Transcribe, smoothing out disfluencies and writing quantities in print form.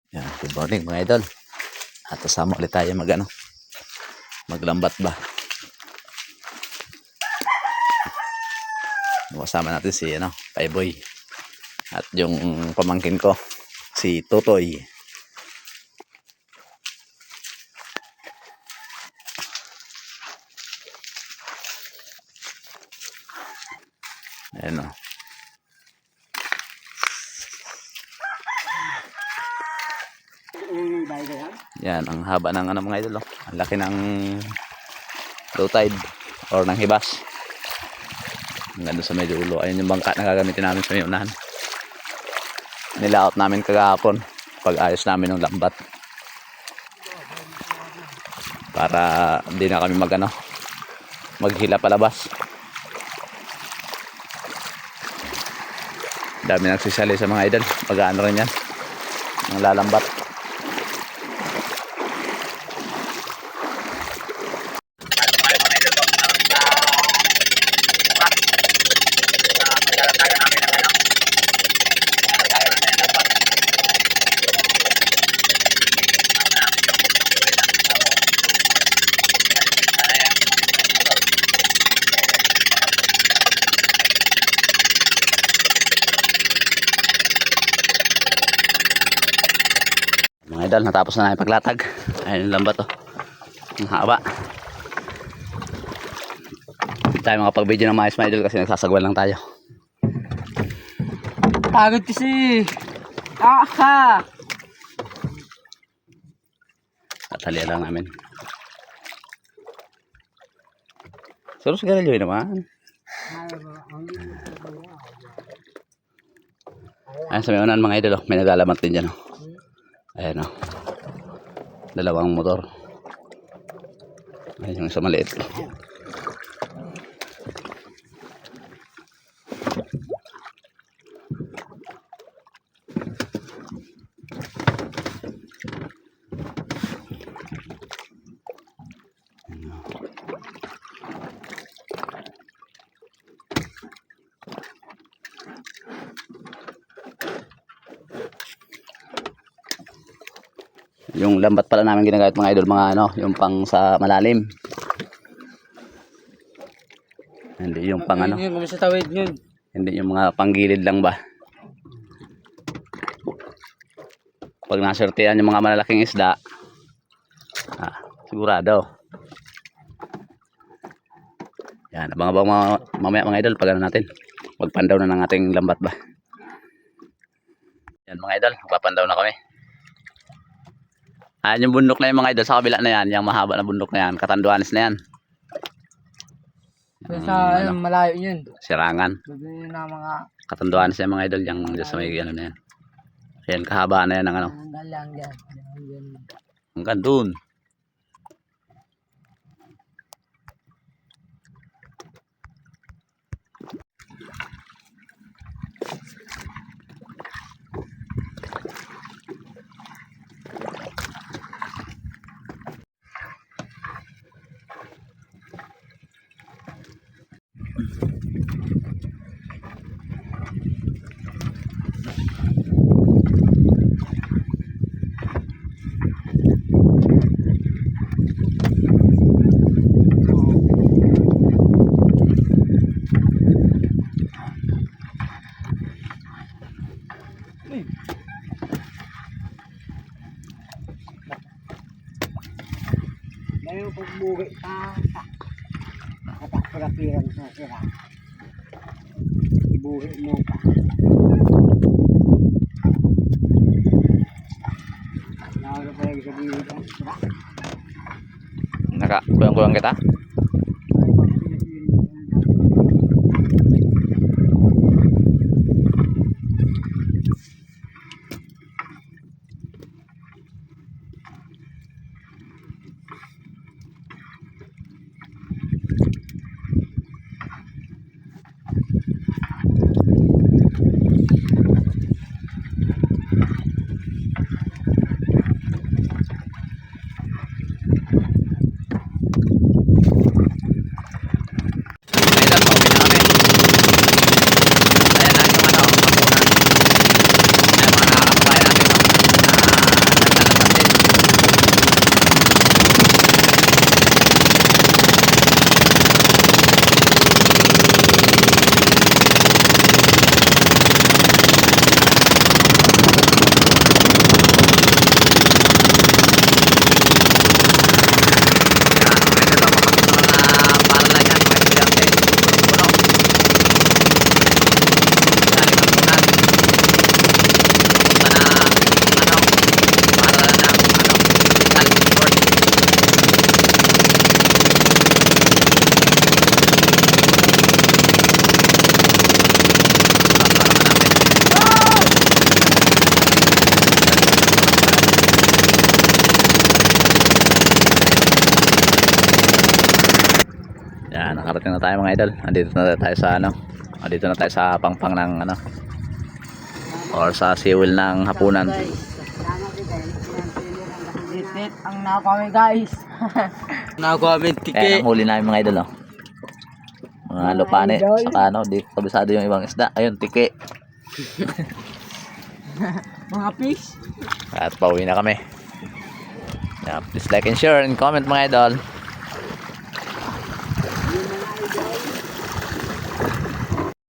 Yan, good morning mga idol. At kasama ulit tayo maglambat ba. Kasama natin si Payboy at yung pamangkin ko si Totoy. Ayan o. Yan, ang haba ng mga idol. Ang laki ng low tide or ng hibas. Hanggang sa medyo ulo. Ayun yung bangka na gagamitin namin sa may unahan. Nilaot namin kagahapon pag ayos namin ng lambat. Para hindi na kami maghila palabas. Dami nagsisali sa mga idol. Pag-ano rin yan. Ang lalambat. Mga idol, natapos na namin paglatag. Ayun yung lambat ang haba. Hindi tayo makapag-video ng maayos mga idol kasi nagsasagwal lang tayo. Pagod kasi. Aha! Tatalian lang namin. Pero sigarilyo naman. Ayun sa may unahan mga idol, may naglalamat din dyan. Ayan o. Dalawang motor. Ayan yung isa maliit. Yung lambat pala namin ginagamit mga idol, yung pang sa malalim. Hindi yung pang Yung sa tawid yun. Hindi yung mga panggilid lang ba. Pag nasortihan yung mga malalaking isda, sigurado. Yan, abang-abang mamaya mga idol pag natin. Magpandaw na ng ating lambat ba. Yan mga idol, magpapandaw na kami. Ayan yung bundok na yung mga idol sa kabila na yan, yung mahaba na bundok na yan, Catanduanes na yan. Sa malayo yun. Sirangan. Sabi na mga Catanduanes na yung mga idol, yung sa may na yan. Ayan, kahaba na yan ng lang yan. Hanggang dun. Ngayon pagbuhi pagkapiran sa sira. Ibuhi mo pa. Nawala pa yung sabihin ka. Kuyang-kuyang kita. nakarating na tayo mga idol. Andito na tayo sa ano. Andito na tayo sa pangpang ng ano. Or sa siwil ng hapunan. Salamat din dahil pinantuloy lang kasi Titit ang nakakami guys. Nakakami Ayan tiki. ang huli namin mga idol. Oh. Mga lupane. Saka ano, di kabisado yung ibang isda. Ayun, tiki. Mga fish. At pauwi na kami. Yeah, please like and share and comment mga idol.